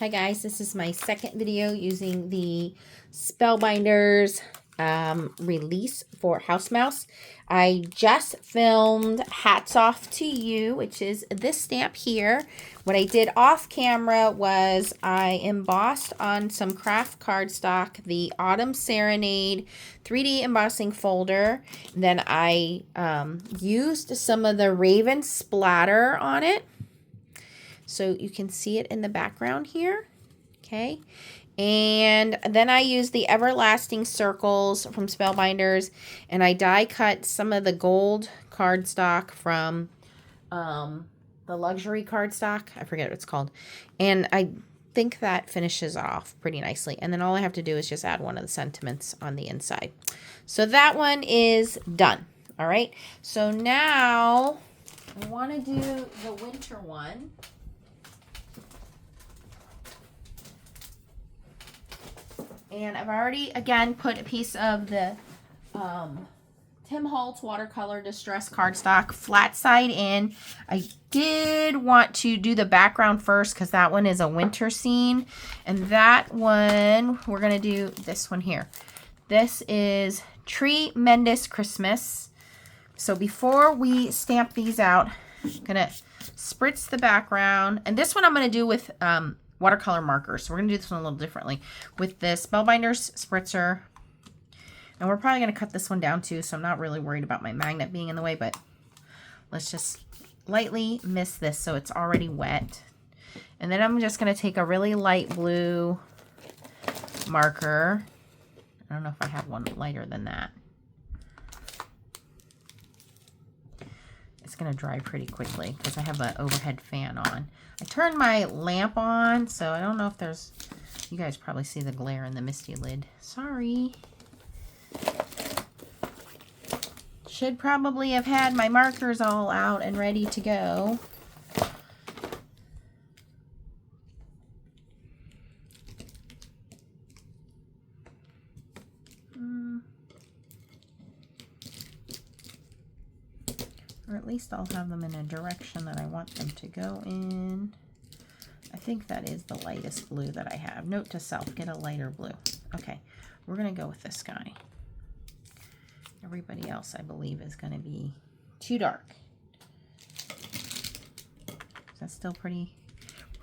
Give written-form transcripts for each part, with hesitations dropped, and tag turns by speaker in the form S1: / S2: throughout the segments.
S1: Hi guys, this is my second video using the Spellbinders release for House Mouse. I just filmed Hats Off to You, which is this stamp here. What I did off camera was I embossed on some craft cardstock the Autumn Serenade 3D embossing folder. And then I used some of the Raven splatter on it. So you can see it in the background here, okay? And then I used the Everlasting Circles from Spellbinders, and I die cut some of the gold cardstock from the luxury cardstock. I forget what it's called. And I think that finishes off pretty nicely. And then all I have to do is just add one of the sentiments on the inside. So that one is done, all right? So now I want to do the winter one. And I've already, again, put a piece of the Tim Holtz watercolor distress cardstock flat side in. I did want to do the background first because that one is a winter scene. And that one, we're going to do this one here. This is Tree-mendous Christmas. So before we stamp these out, I'm going to spritz the background. And this one I'm going to do with watercolor markers. So we're going to do this one a little differently with the Spellbinders spritzer. And we're probably going to cut this one down too, so I'm not really worried about my magnet being in the way, but let's just lightly mist this so it's already wet. And then I'm just going to take a really light blue marker. I don't know if I have one lighter than that. It's going to dry pretty quickly because I have an overhead fan on. I turned my lamp on, so I don't know if there's... You guys probably see the glare in the misty lid. Sorry. Should probably have had my markers all out and ready to go. Or at least I'll have them in a direction that I want them to go in. I think that is the lightest blue that I have. Note to self, get a lighter blue. Okay, we're going to go with this guy. Everybody else, I believe, is going to be too dark. That's still pretty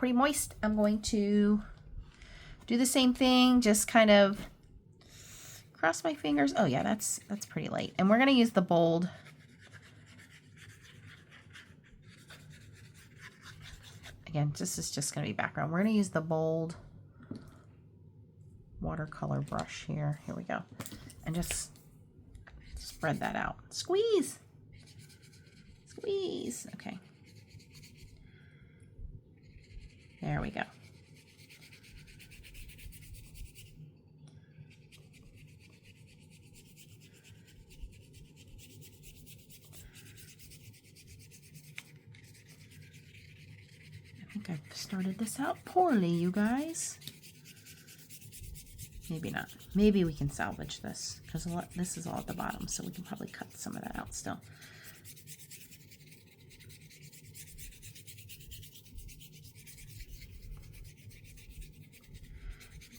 S1: moist. I'm going to do the same thing, just kind of cross my fingers. Oh yeah, that's pretty light. And we're going to use the bold. Again, this is just going to be background. We're going to use the bold watercolor brush here. Here we go. And just spread that out. Squeeze. Squeeze. Okay. There we go. I think I've started this out poorly, you guys. Maybe not. Maybe we can salvage this because this is all at the bottom, so we can probably cut some of that out still.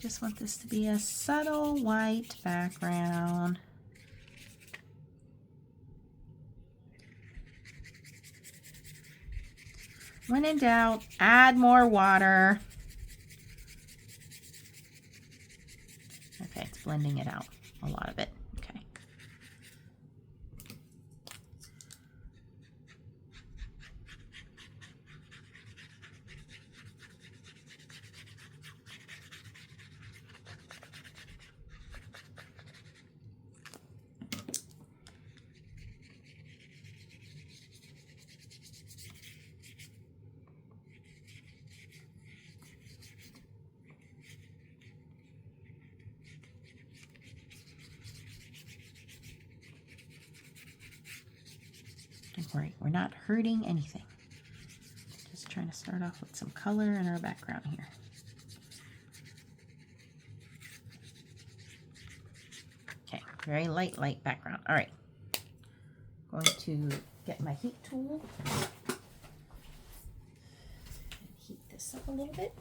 S1: Just want this to be a subtle white background. When in doubt, add more water. Okay, it's blending it out, a lot of it. Okay. Don't worry, we're not hurting anything. Just trying to start off with some color in our background here. Okay, very light background. All right, going to get my heat tool and heat this up a little bit.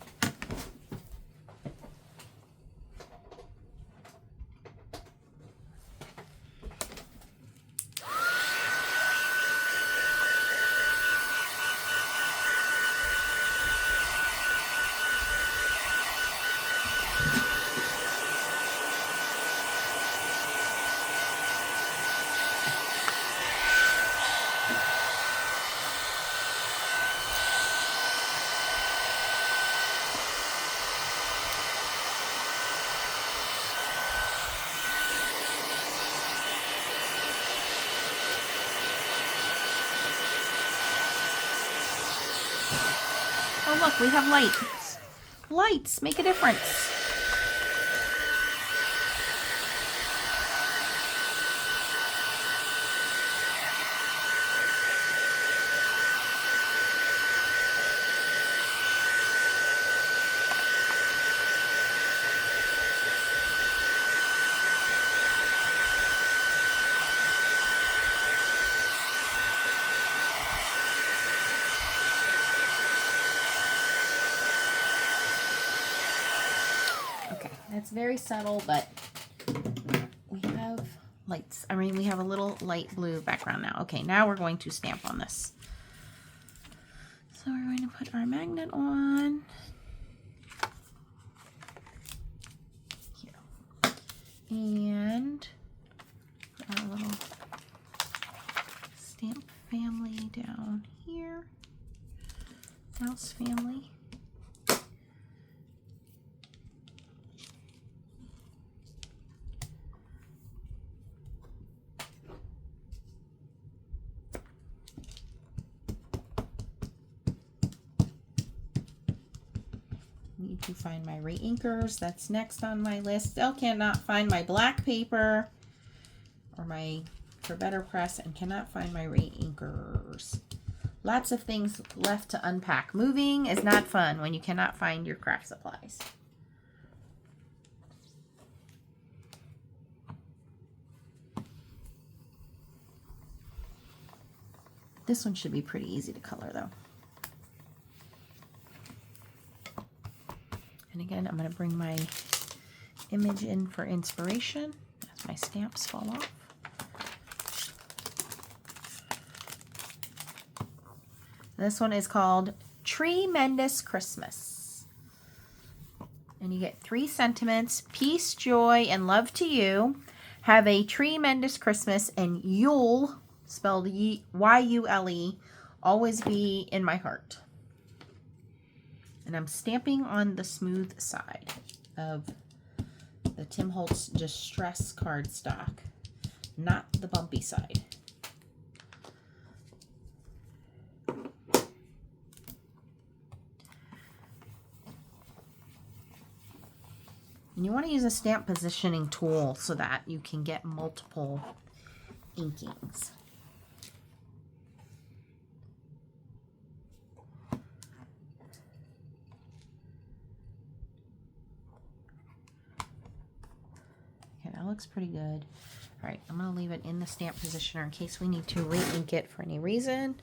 S1: Oh look, we have lights. Lights make a difference. Okay, that's very subtle, but we have lights. I mean, we have a little light blue background now. Okay, now we're going to stamp on this. So we're going to put our magnet on. Here. And put our little stamp family down here. Mouse family. Need to find my reinkers. That's next on my list. Still cannot find my black paper or my for letterpress, and cannot find my reinkers. Lots of things left to unpack. Moving is not fun when you cannot find your craft supplies. This one should be pretty easy to color though. And again, I'm going to bring my image in for inspiration as my stamps fall off. This one is called Tree-mendous Christmas. And you get 3 sentiments: peace, joy, and love to you. Have a tree-mendous Christmas, and Yule, spelled Y-U-L-E, always be in my heart. And I'm stamping on the smooth side of the Tim Holtz Distress cardstock, not the bumpy side. And you want to use a stamp positioning tool so that you can get multiple inkings. Okay, that looks pretty good. All right, I'm going to leave it in the stamp positioner in case we need to re-ink it for any reason.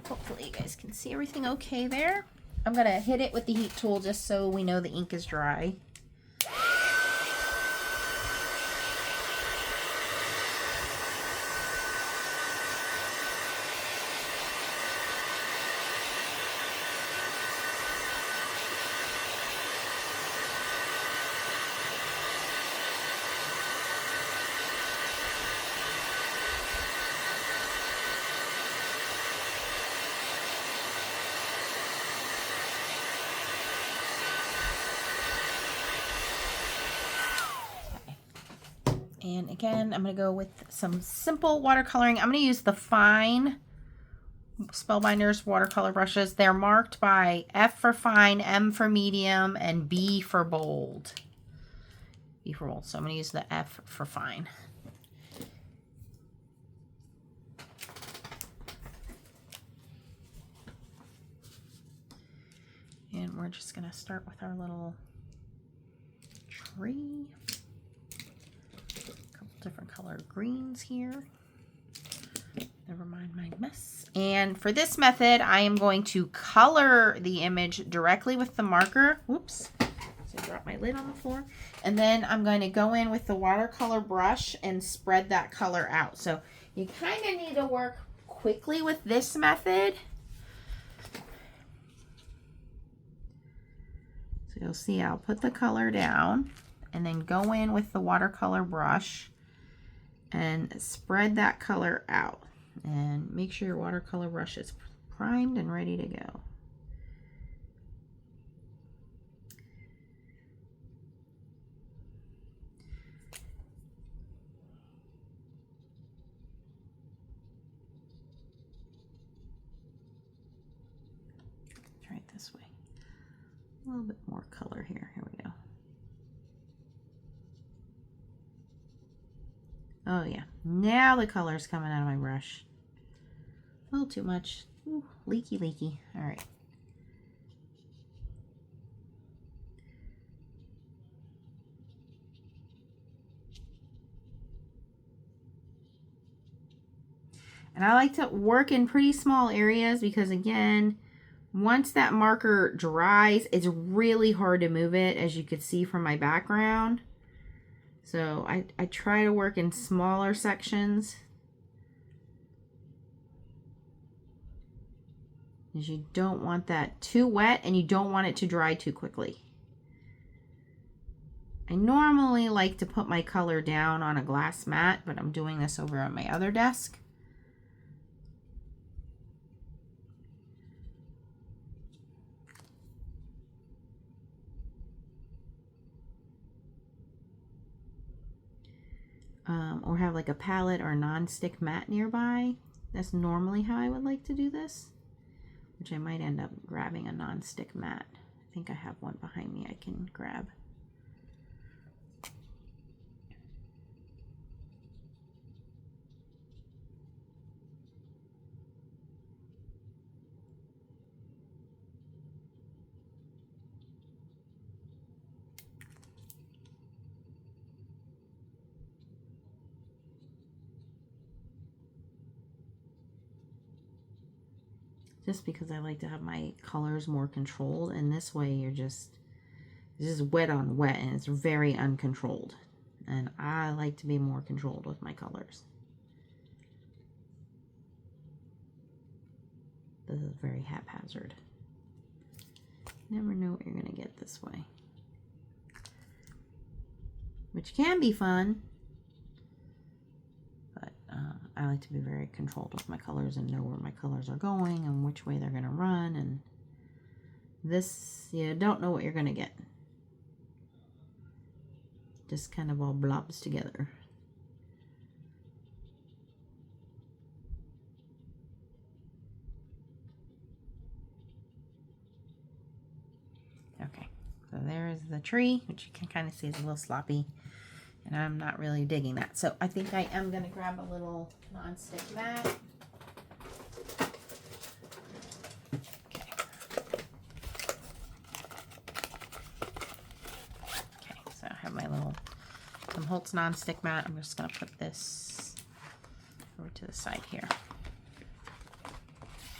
S1: Hopefully you guys can see everything okay there. I'm going to hit it with the heat tool just so we know the ink is dry. And again, I'm going to go with some simple watercoloring. I'm going to use the fine Spellbinders watercolor brushes. They're marked by F for fine, M for medium, and B for bold. B for bold. So I'm going to use the F for fine. And we're just going to start with our little tree. Different color greens here. Never mind my mess. And for this method, I am going to color the image directly with the marker. Whoops. So I dropped my lid on the floor. And then I'm going to go in with the watercolor brush and spread that color out. So you kind of need to work quickly with this method. So you'll see I'll put the color down and then go in with the watercolor brush and spread that color out, and make sure your watercolor brush is primed and ready to go. Try it this way. A little bit more color here. Here we go. Oh yeah, now the color's coming out of my brush. A little too much. Ooh, leaky, leaky. All right. And I like to work in pretty small areas because, again, once that marker dries, it's really hard to move it, as you could see from my background. So I try to work in smaller sections, because you don't want that too wet and you don't want it to dry too quickly. I normally like to put my color down on a glass mat, but I'm doing this over on my other desk. Or have like a palette or a non-stick mat nearby. That's normally how I would like to do this, which I might end up grabbing a non-stick mat. I think I have one behind me I can grab. Just because I like to have my colors more controlled, and this way it's just wet on wet and it's very uncontrolled. And I like to be more controlled with my colors. This is very haphazard. Never know what you're going to get this way. Which can be fun. But I like to be very controlled with my colors and know where my colors are going and which way they're going to run. And this, you don't know what you're going to get. Just kind of all blobs together. Okay, so there's the tree, which you can kind of see is a little sloppy. And I'm not really digging that. So I think I am going to grab a little non-stick mat. Okay. Okay, so I have my little Holtz non-stick mat. I'm just going to put this over to the side here.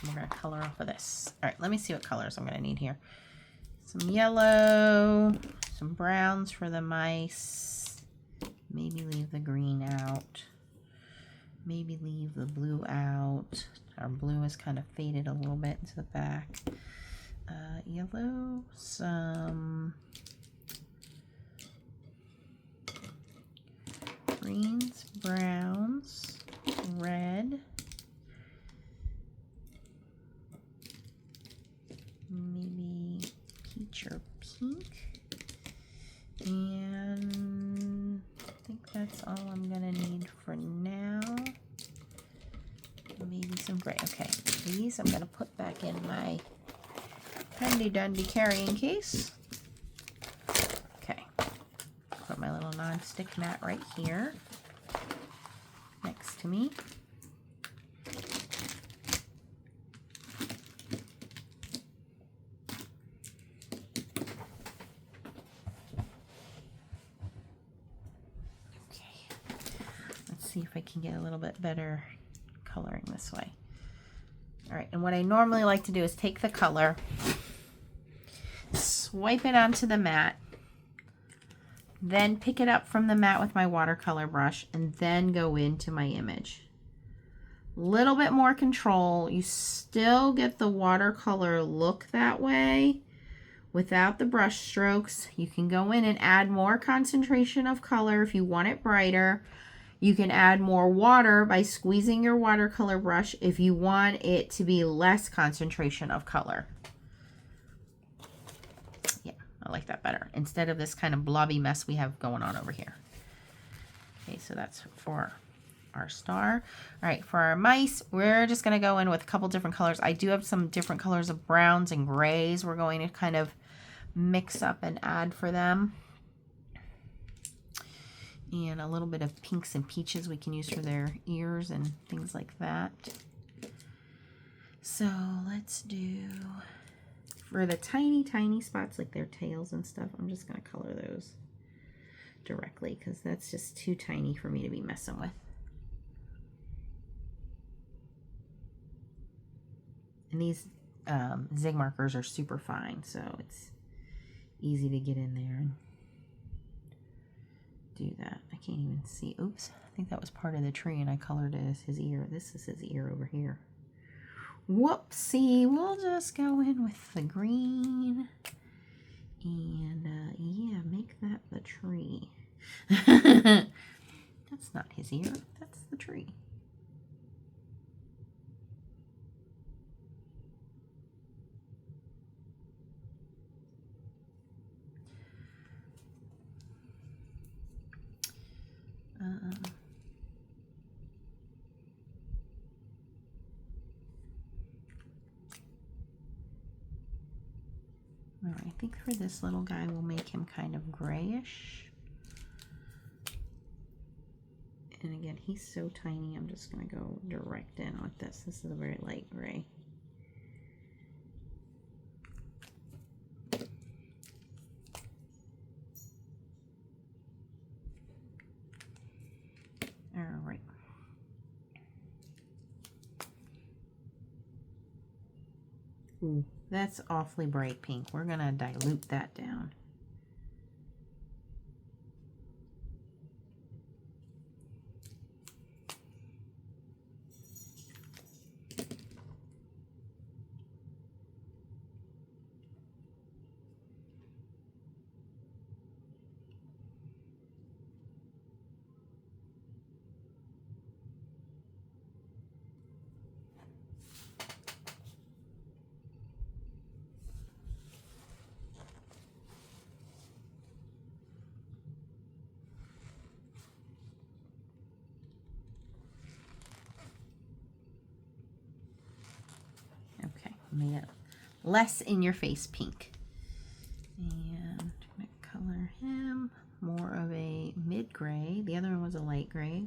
S1: We're going to color off of this. All right, let me see what colors I'm going to need here. Some yellow, some browns for the mice. Maybe leave the green out. Maybe leave the blue out. Our blue is kind of faded a little bit into the back. Yellow, some greens, browns, red, maybe peach or pink, and I think that's all I'm gonna need for now. Maybe some gray. Okay, these I'm gonna put back in my handy dandy carrying case. Okay, put my little non-stick mat right here next to me. See if I can get a little bit better coloring this way. All right, and what I normally like to do is take the color, swipe it onto the mat, then pick it up from the mat with my watercolor brush, and then go into my image. Little bit more control. You still get the watercolor look that way without the brush strokes. You can go in and add more concentration of color if you want it brighter. You can add more water by squeezing your watercolor brush if you want it to be less concentration of color. Yeah, I like that better. Instead of this kind of blobby mess we have going on over here. Okay, so that's for our star. All right, for our mice, we're just going to go in with a couple different colors. I do have some different colors of browns and grays we're going to kind of mix up and add for them. And a little bit of pinks and peaches we can use for their ears and things like that. So let's do, for the tiny, tiny spots like their tails and stuff, I'm just going to color those directly because that's just too tiny for me to be messing with. And these zig markers are super fine, so it's easy to get in there and do that. I can't even see. Oops, I think that was part of the tree and I colored it as his ear. This is his ear over here. Whoopsie. We'll just go in with the green and yeah, make that the tree. That's not his ear, that's the tree. All right, I think for this little guy, we'll make him kind of grayish. And again, he's so tiny, I'm just going to go direct in with this. This is a very light gray. All right. Ooh, that's awfully bright pink. We're going to dilute that down. Made it less in your face pink. And I'm going to color him more of a mid gray. The other one was a light gray.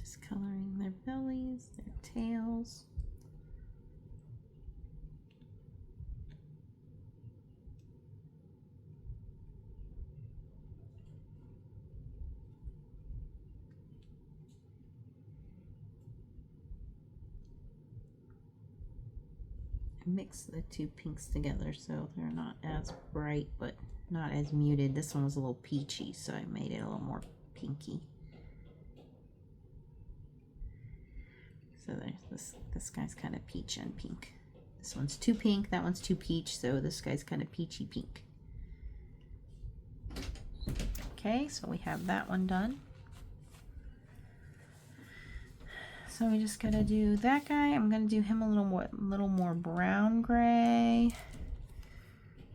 S1: Just coloring their bellies, their tails. Mix the two pinks together so they're not as bright but not as muted. This one was a little peachy, so I made it a little more pinky. So there's this guy's kind of peach and pink. This one's too pink, that one's too peach, so this guy's kind of peachy pink. Okay, so we have that one done. So we just gotta do that guy. I'm gonna do him a little more brown gray.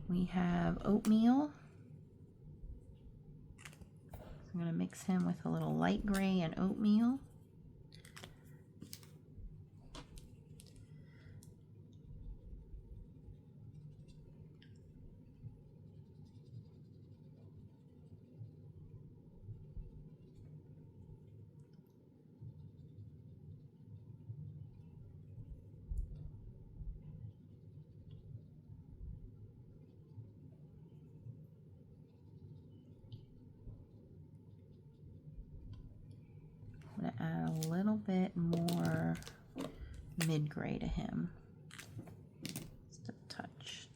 S1: We have oatmeal. I'm gonna mix him with a little light gray and oatmeal. a little bit more mid-gray to him. Just a touch.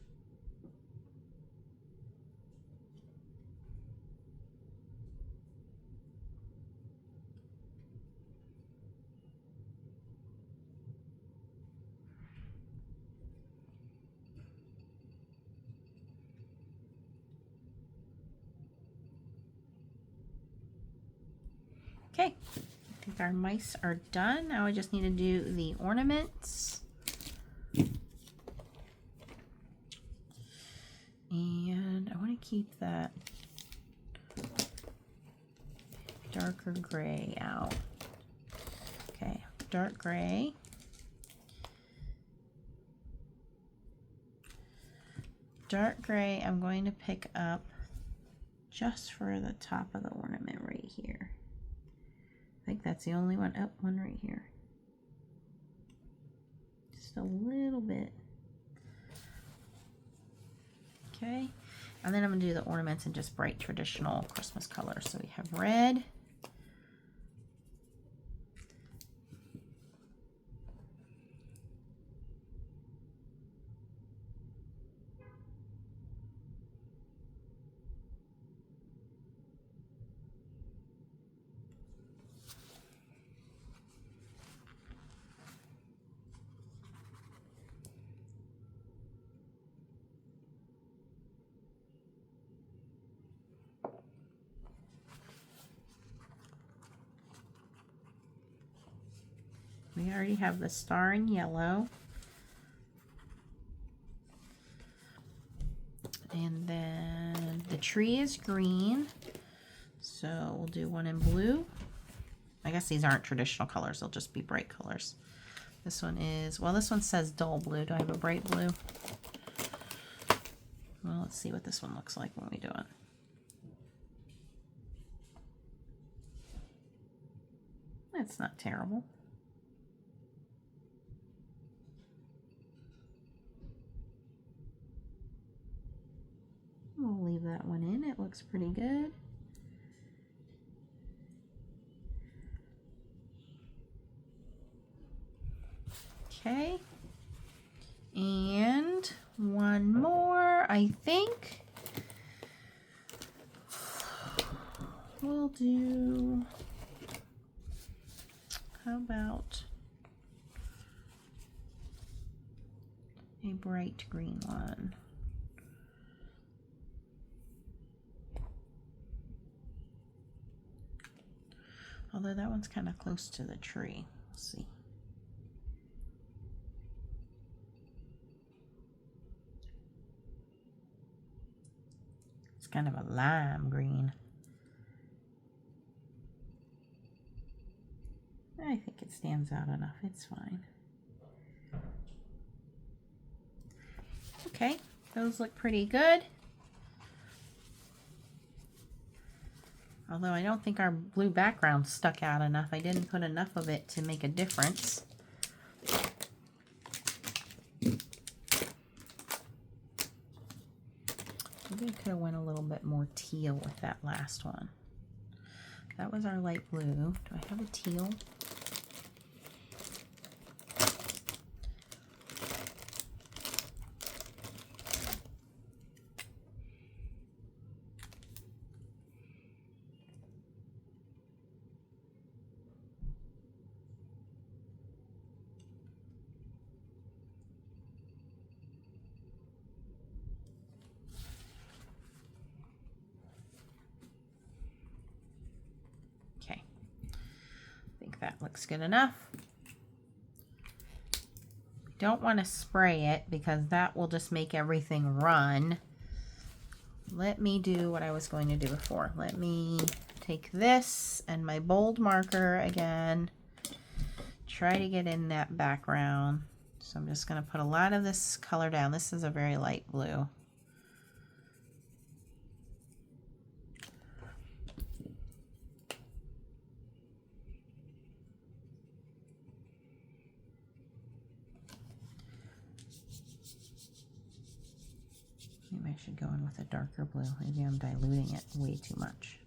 S1: Okay, I think our mice are done. Now I just need to do the ornaments. And I want to keep that darker gray out. Okay, dark gray. Dark gray I'm going to pick up just for the top of the ornament right here. I think that's the only one. Oh, one right here. Just a little bit. Okay, and then I'm going to do the ornaments in just bright traditional Christmas colors. So we have red. We already have the star in yellow. And then the tree is green. So we'll do one in blue. I guess these aren't traditional colors, they'll just be bright colors. This one is, well, this one says dull blue. Do I have a bright blue? Well, let's see what this one looks like when we do it. That's not terrible. We'll leave that one in. It looks pretty good. Okay. And one more, I think. We'll do, how about a bright green one? Although that one's kind of close to the tree. We'll see. It's kind of a lime green. I think it stands out enough. It's fine. Okay, those look pretty good. Although I don't think our blue background stuck out enough. I didn't put enough of it to make a difference. Maybe I could have went a little bit more teal with that last one. That was our light blue. Do I have a teal? That looks good enough. Don't want to spray it because that will just make everything run. Let me do what I was going to do before. Let me take this and my bold marker again. Try to get in that background. So I'm just going to put a lot of this color down. This is a very light blue. Maybe I should go in with a darker blue. Maybe I'm diluting it way too much.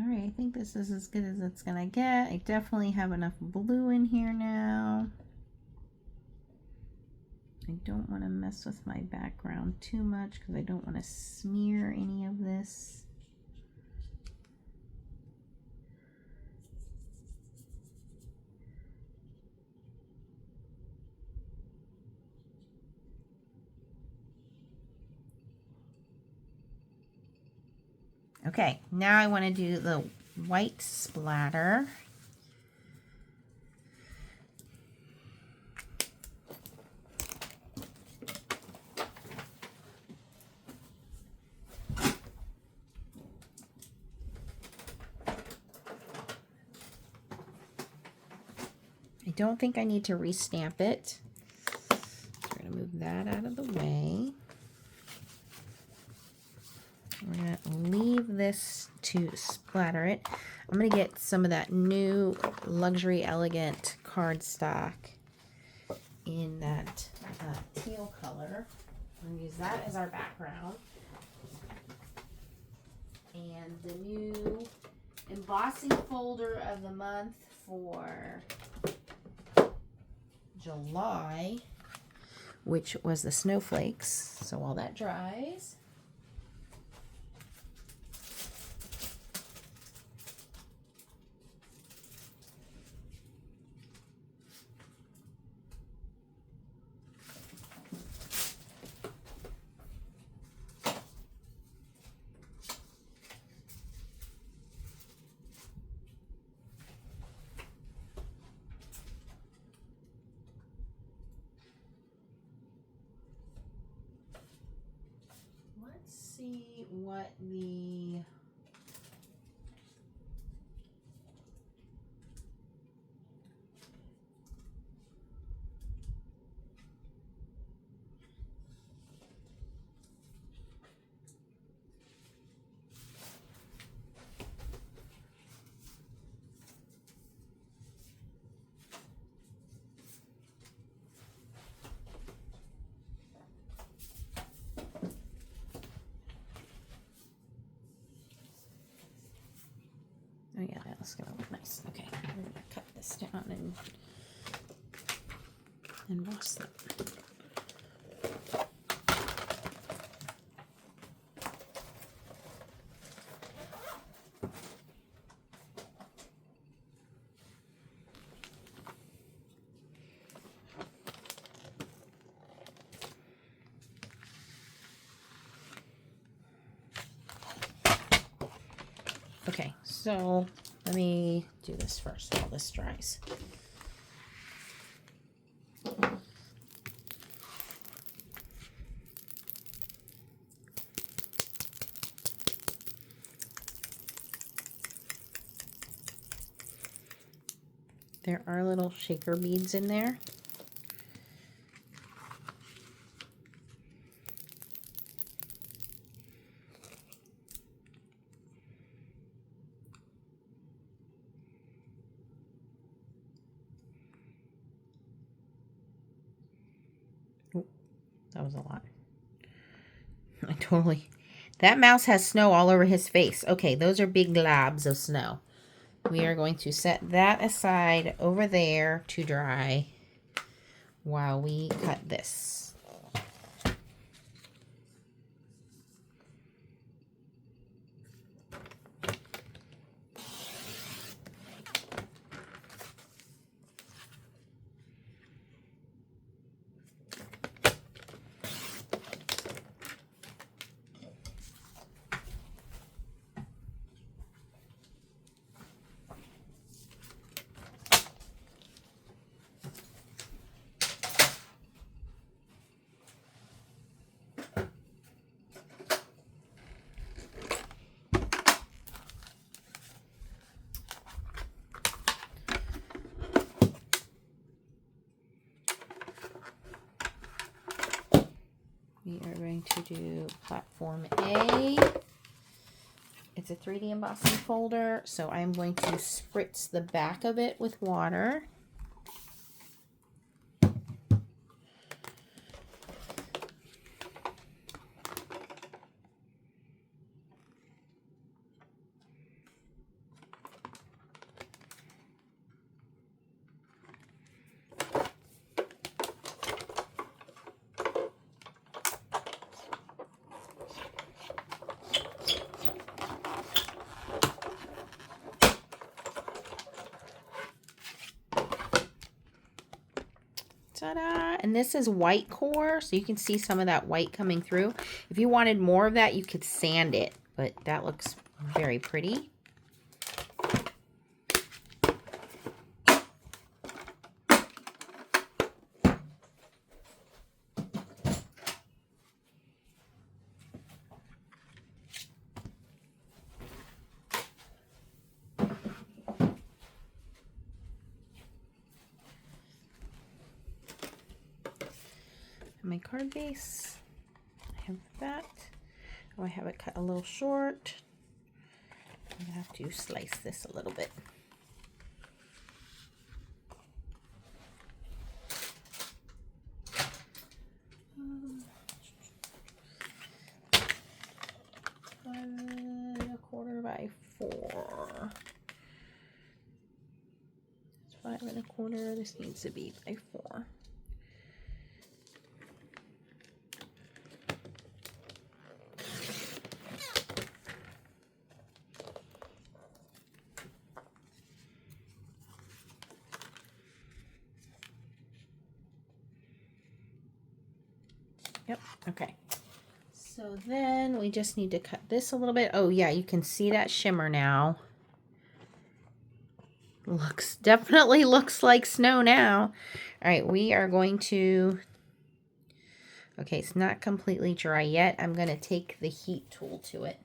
S1: All right, I think this is as good as it's gonna get. I definitely have enough blue in here now. I don't want to mess with my background too much because I don't want to smear any of this. Okay, now I want to do the white splatter. I don't think I need to restamp it. So we're going to move that out of the way. We're going to leave this to splatter it. I'm going to get some of that new Luxury Elegant cardstock in that teal color. I'm going to use that as our background. And the new embossing folder of the month for July, which was the snowflakes. So while that dries, let's see what the oh yeah, that's gonna look nice. Okay, we're gonna cut this down and emboss it. Okay, so let me do this first while this dries. There are little shaker beads in there. Oh, that was a lot. That mouse has snow all over his face. Okay, those are big globs of snow. We are going to set that aside over there to dry while we cut this. We are going to do platform A. It's a 3D embossing folder, so I'm going to spritz the back of it with water. Ta-da! And this is white core, so you can see some of that white coming through. If you wanted more of that, you could sand it, but that looks very pretty. My card base, I have that. Oh, I have it cut a little short. I'm gonna have to slice this a little bit. A quarter by 4. It's 5 1/4. This needs to be by 4. Yep, okay. So then we just need to cut this a little bit. Oh yeah, you can see that shimmer now. Definitely looks like snow now. All right, we are going to, okay, it's not completely dry yet. I'm going to take the heat tool to it.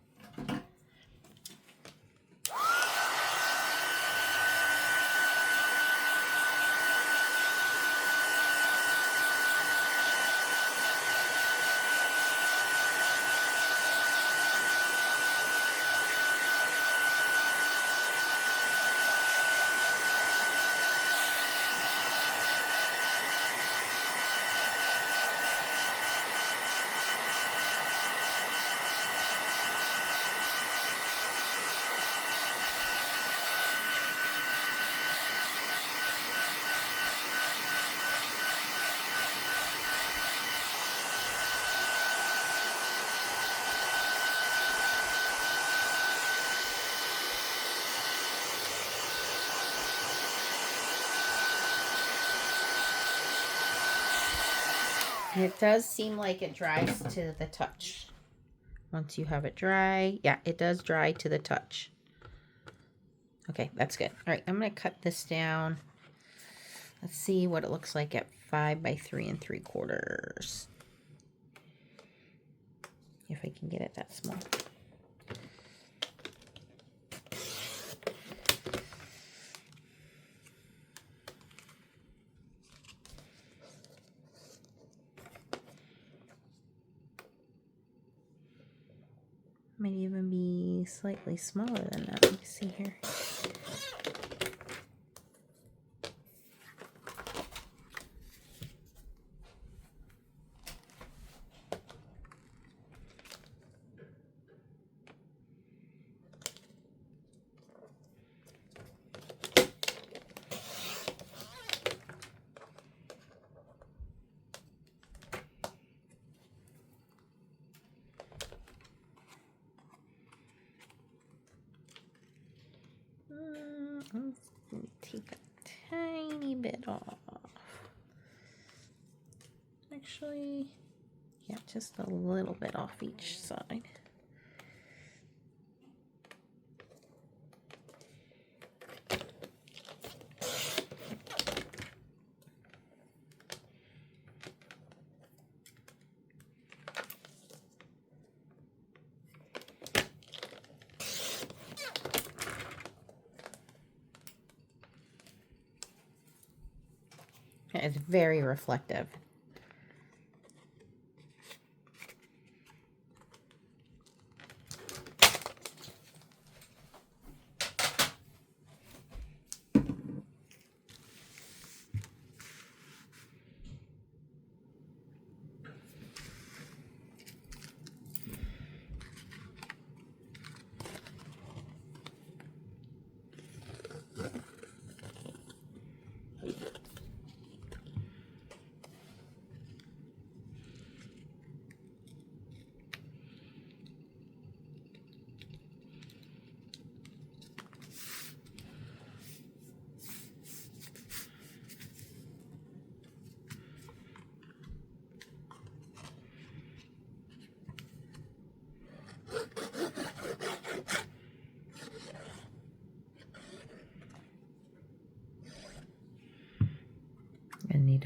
S1: And it does seem like it dries to the touch. Once you have it dry, yeah, it does dry to the touch. Okay, that's good. All right, I'm going to cut this down. Let's see what it looks like at 5 by 3 3/4. If I can get it that small. Might even be slightly smaller than that. Let me see here. Take a tiny bit off. Actually, yeah, just a little bit off each side. It's very reflective.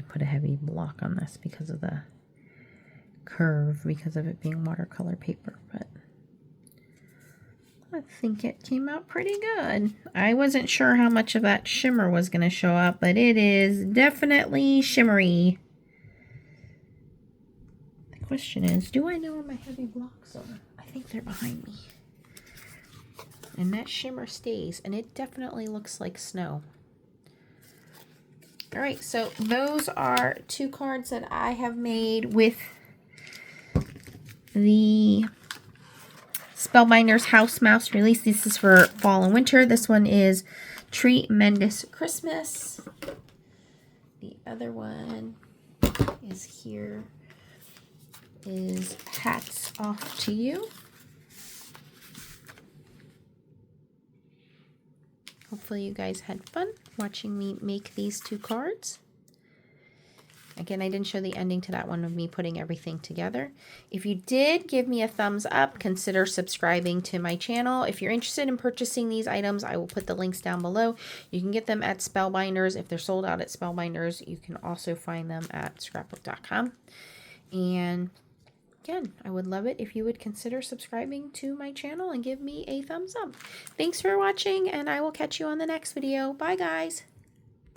S1: to put a heavy block on this because of the curve, because of it being watercolor paper, but I think it came out pretty good. I wasn't sure how much of that shimmer was going to show up, but it is definitely shimmery. The question is, do I know where my heavy blocks are? I think they're behind me. And that shimmer stays, and it definitely looks like snow. All right, so those are 2 cards that I have made with the Spellbinders House Mouse Release. This is for fall and winter. This one is Tree-mendous Christmas. The other one is here, is Hats Off to You. Hopefully you guys had fun watching me make these 2 cards. Again, I didn't show the ending to that one of me putting everything together. If you did, give me a thumbs up. Consider subscribing to my channel. If you're interested in purchasing these items, I will put the links down below. You can get them at Spellbinders. If they're sold out at Spellbinders, you can also find them at scrapbook.com. And again, I would love it if you would consider subscribing to my channel and give me a thumbs up. Thanks for watching, and I will catch you on the next video. Bye, guys.